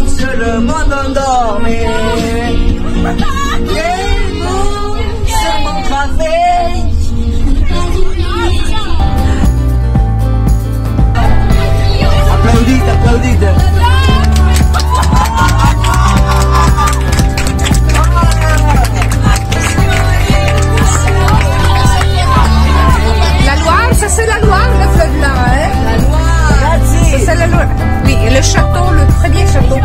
sur le monde endormi. Et vous, sur mon café. Applaudite, applaudite. La Loire, ça c'est la Loire, le fleuve là, hein? La Loire. Ça c'est la Loire. Oui, et le château, le premier château.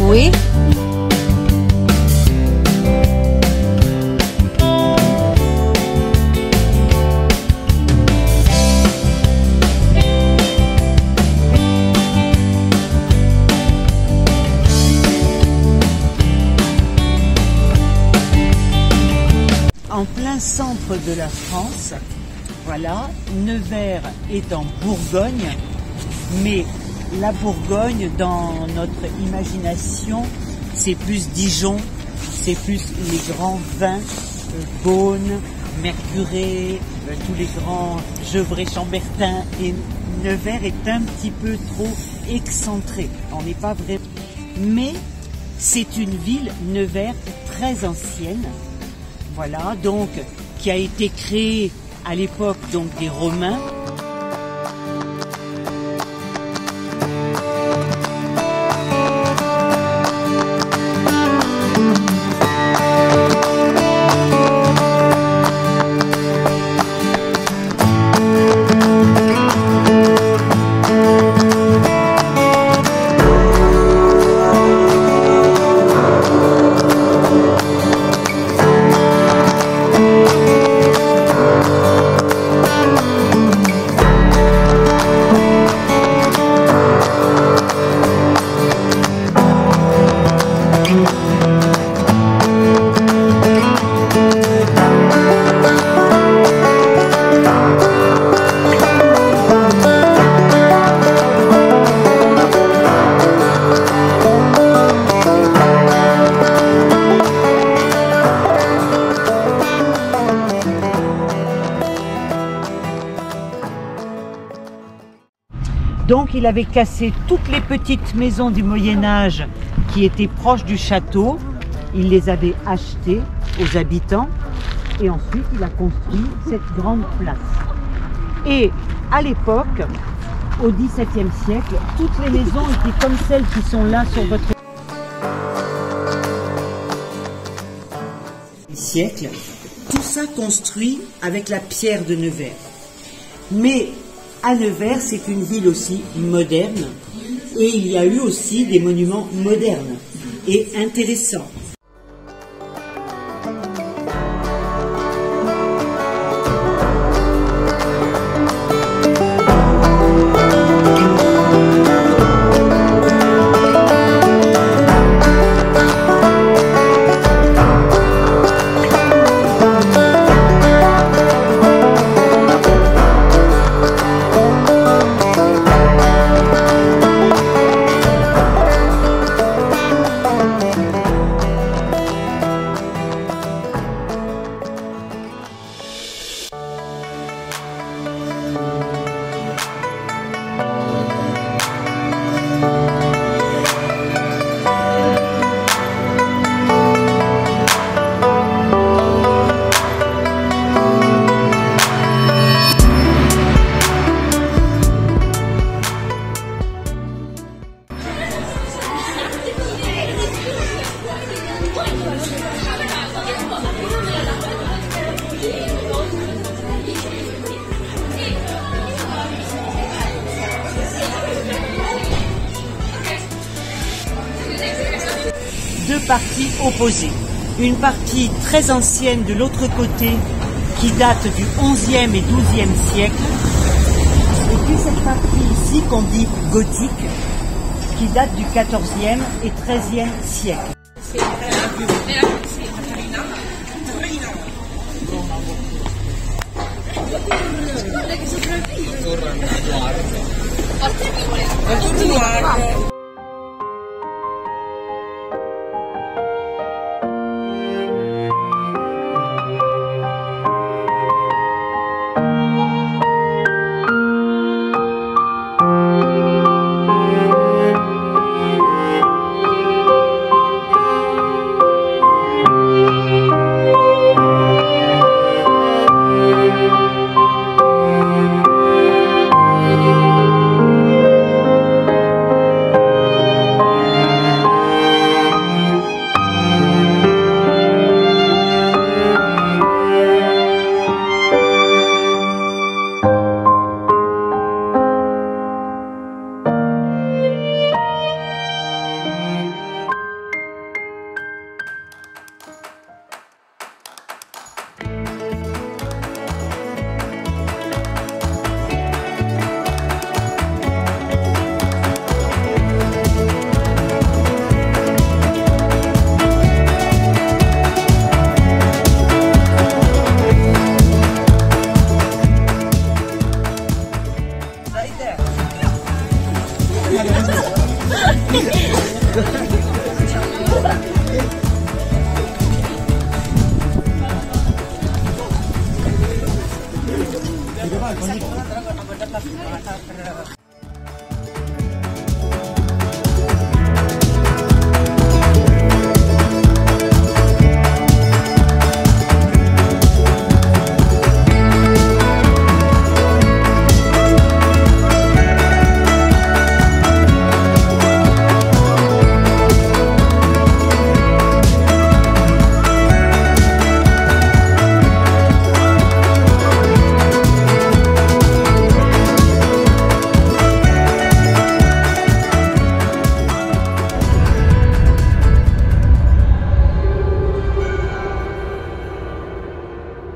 Oui. En plein centre de la France, voilà, Nevers est en Bourgogne, mais la Bourgogne, dans notre imagination, c'est plus Dijon, c'est plus les grands vins, Beaune, Mercurey, tous les grands Gevrey, Chambertin, et Nevers est un petit peu trop excentré. On n'est pas vrai, mais c'est une ville, Nevers, très ancienne, voilà, donc qui a été créée à l'époque donc des Romains. Donc il avait cassé toutes les petites maisons du Moyen-Âge qui étaient proches du château. Il les avait achetées aux habitants et ensuite il a construit cette grande place. Et à l'époque, au XVIIe siècle, toutes les maisons étaient comme celles qui sont là sur votre siècle. Tout ça construit avec la pierre de Nevers. Mais à Nevers, c'est une ville aussi moderne et il y a eu aussi des monuments modernes et intéressants. deux parties opposées. Une partie très ancienne de l'autre côté qui date du 11e et 12e siècle. Et puis cette partie ici qu'on dit gothique qui date du 14e et 13e siècle.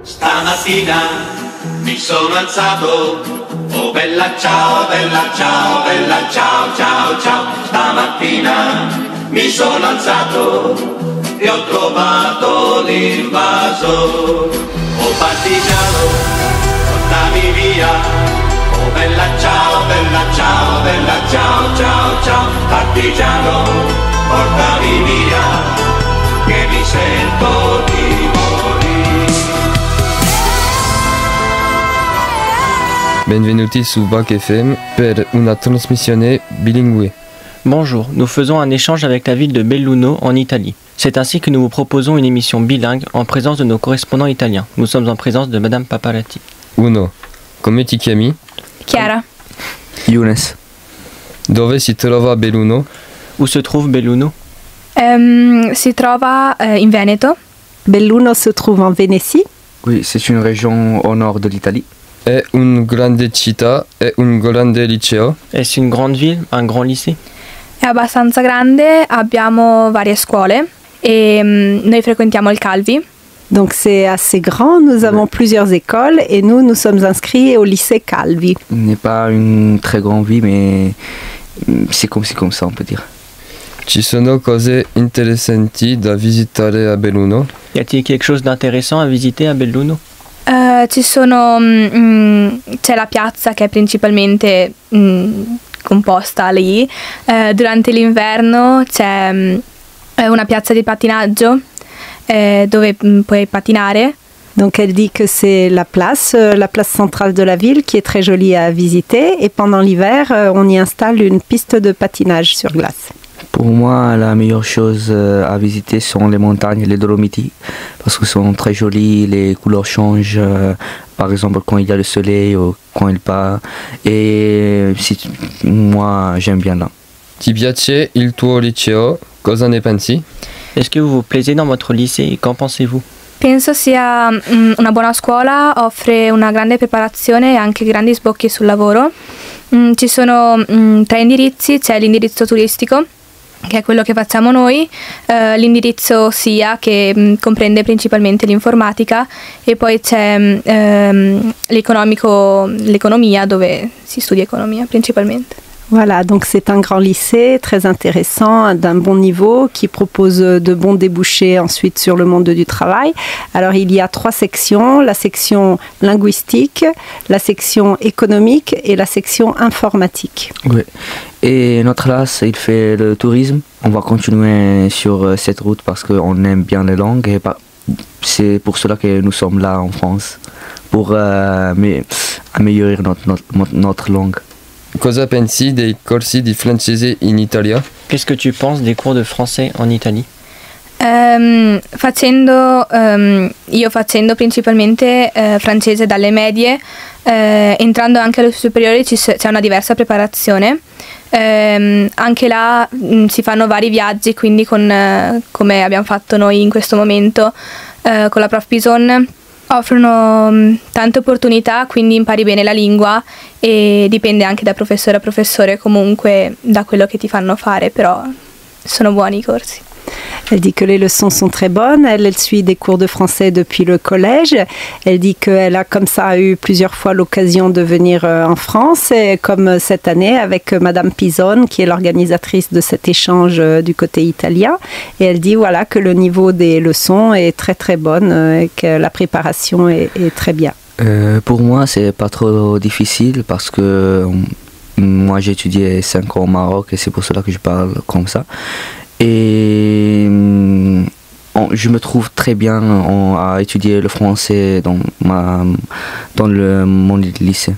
Stamattina mi sono alzato, oh bella ciao, bella ciao, bella ciao, ciao, ciao. Stamattina mi sono alzato e ho trovato l'invaso. Oh partigiano, portami via, oh bella ciao, bella ciao, bella ciao, ciao, ciao. Partigiano, portami via, che mi sento di morire. Benvenuti su Bac FM per una trasmissione bilingue. Bonjour, nous faisons un échange avec la ville de Belluno en Italie. C'est ainsi que nous vous proposons une émission bilingue en présence de nos correspondants italiens. Nous sommes en présence de Madame Paparati. Uno. Come ti chiami? Chiara. Younes. Dove si trova Belluno? Où se trouve Belluno? Si trova in Veneto. Belluno se trouve en Vénétie. Oui, c'est une région au nord de l'Italie. È una grande città e un grande liceo? Est-ce une grande ville, un grand lycée? È abbastanza grande, abbiamo varie scuole e noi frequentiamo il Calvi. Donc c'est assez grand, nous avons plusieurs écoles et nous sommes inscrits au lycée Calvi. Ce n'est pas une très grande ville, mais c'est comme ça, on peut dire. Ci sono cose interessanti da visitare a Belluno? Y a-t-il quelque chose d'intéressant à visiter à Belluno? C'è la piazza che è principalmente composta lì. Durante l'inverno c'è una piazza di patinaggio dove puoi patinare. Donc elle dit que c'est la place centrale de la ville qui est très jolie à visiter et pendant l'hiver on y installe une piste de patinage sur glace. Pour moi, la meilleure chose à visiter sont les montagnes et les Dolomites parce que sont très jolies, les couleurs changent, par exemple quand il y a le soleil ou quand il part. Et moi, j'aime bien là. Ti piace il tuo liceo? Cosa ne pensi? Est-ce que vous vous plaisez dans votre lycée et qu'en pensez-vous? Penso sia una buona scuola, offre una grande preparazione e anche grandi sbocchi sul lavoro. Ci sono 3 indirizzi, c'è l'indirizzo turistico che è quello che facciamo noi, l'indirizzo SIA che comprende principalmente l'informatica, e poi c'è l'economia dove si studia economia principalmente. Voilà, donc c'est un grand lycée très intéressant, d'un bon niveau, qui propose de bons débouchés ensuite sur le monde du travail. Alors il y a 3 sections, la section linguistique, la section économique et la section informatique. Oui. Et notre classe, il fait le tourisme. On va continuer sur cette route parce qu'on aime bien les langues et c'est pour cela que nous sommes là en France, pour améliorer notre langue. Cosa pensi dei corsi di francese in Italia? Qu'est-ce que tu penses des cours de français en Italie? Io facendo principalmente francese dalle medie, entrando anche alle superiori c'è una diversa preparazione. Anche là si fanno vari viaggi, quindi come abbiamo fatto noi in questo momento con la Prof Bison, offrono tante opportunità, quindi impari bene la lingua e dipende anche da professore a professore, comunque da quello che ti fanno fare, però sono buoni i corsi. Elle dit que les leçons sont très bonnes. Elle suit des cours de français depuis le collège. Elle dit qu'elle a comme ça eu plusieurs fois l'occasion de venir en France, et comme cette année avec Madame Pison, qui est l'organisatrice de cet échange du côté italien. Et elle dit voilà que le niveau des leçons est très très bonne et que la préparation est très bien. Pour moi, c'est pas trop difficile parce que moi j'ai étudié 5 ans au Maroc et c'est pour cela que je parle comme ça. Et je me trouve très bien à étudier le français dans mon lycée.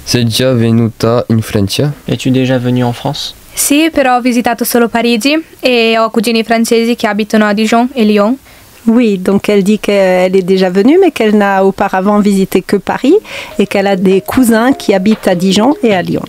Sei già venuta in Francia? Es-tu déjà venu en France? Sì, però ho visitato solo Parigi e ho cugini francesi che abitano a Dijon et Lyon. Oui, donc elle dit qu'elle est déjà venue, mais qu'elle n'a auparavant visité que Paris et qu'elle a des cousins qui habitent à Dijon et à Lyon.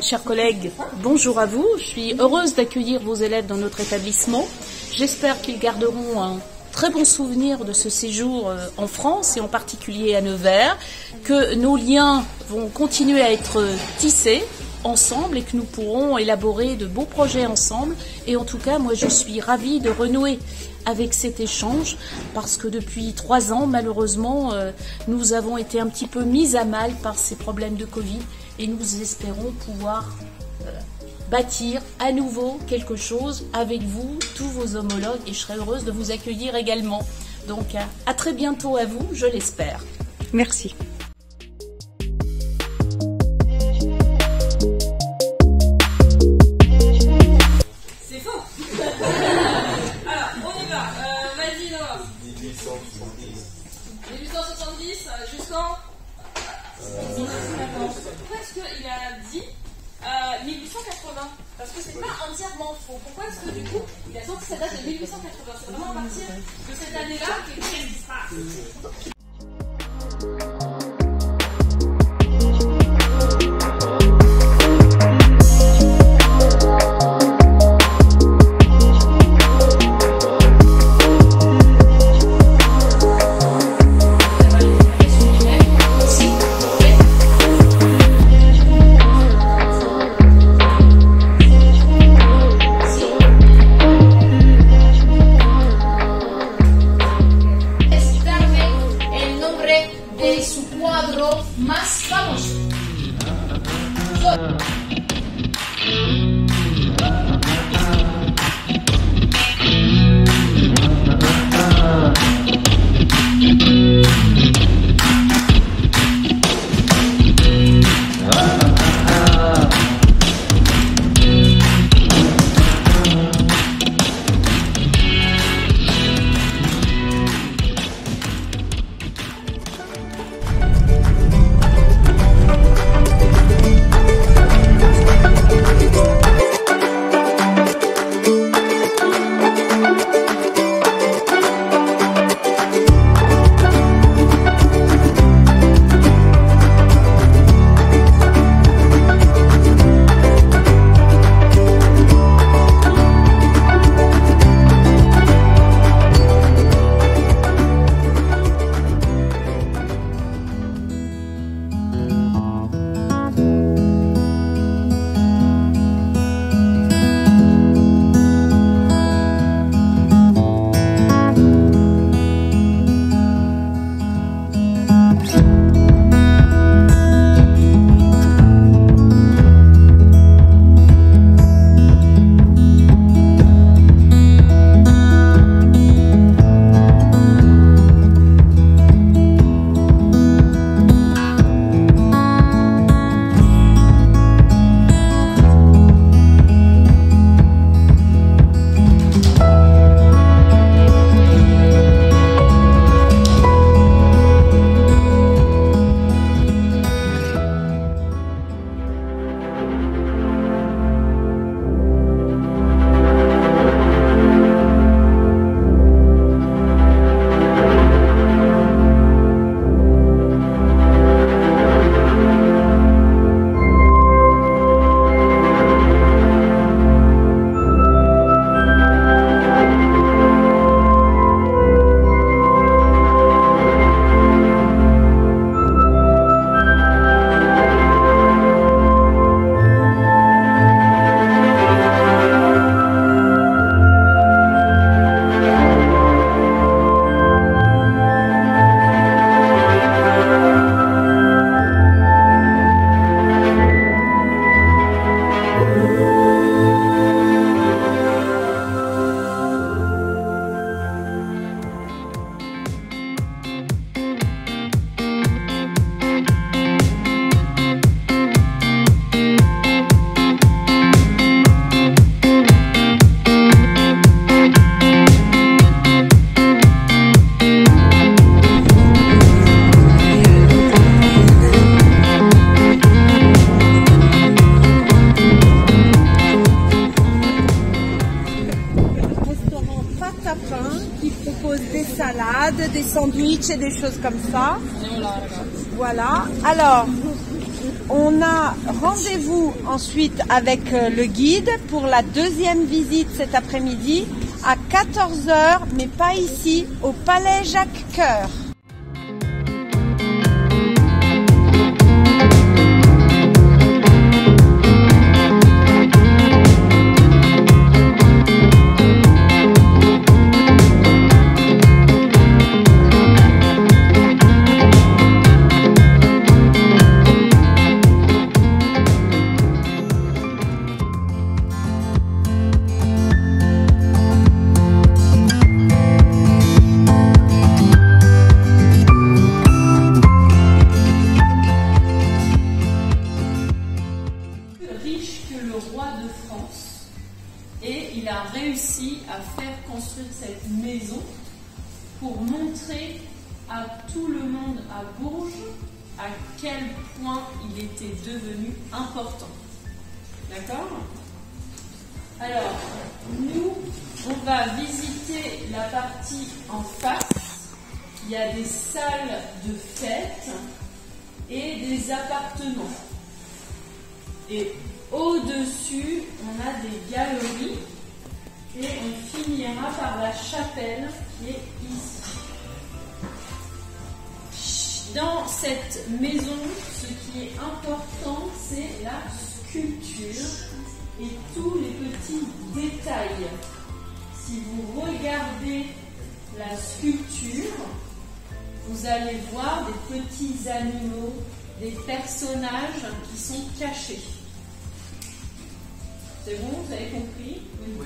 Chers collègues, bonjour à vous. Je suis heureuse d'accueillir vos élèves dans notre établissement. J'espère qu'ils garderont un très bon souvenir de ce séjour en France et en particulier à Nevers, que nos liens vont continuer à être tissés ensemble et que nous pourrons élaborer de beaux projets ensemble. Et en tout cas, moi je suis ravie de renouer avec cet échange parce que depuis 3 ans, malheureusement, nous avons été un petit peu mis à mal par ces problèmes de Covid. Et nous espérons pouvoir bâtir à nouveau quelque chose avec vous, tous vos homologues, et je serai heureuse de vous accueillir également. Donc à très bientôt à vous, je l'espère. Merci. C'est faux. Alors, on y va. Vas-y, Noah. 1870 jusqu'en... Pourquoi est-ce qu'il a dit 1880? Parce que c'est pas entièrement faux. Pourquoi est-ce que du coup il a sorti cette date de 1880? C'est vraiment à partir de cette année-là qu'est-ce qui se passe. des salades, des sandwichs et des choses comme ça. Voilà. Alors, on a rendez-vous ensuite avec le guide pour la deuxième visite cet après-midi à 14 h, mais pas ici, au Palais Jacques-Cœur. Il a réussi à faire construire cette maison pour montrer à tout le monde à Bourges à quel point il était devenu important. D'accord? Alors, nous, on va visiter la partie en face. Il y a des salles de fête et des appartements. Et au-dessus, on a des galeries. Et on finira par la chapelle qui est ici. Dans cette maison, ce qui est important, c'est la sculpture et tous les petits détails. Si vous regardez la sculpture, vous allez voir des petits animaux, des personnages qui sont cachés. C'est bon, vous avez compris? Oui.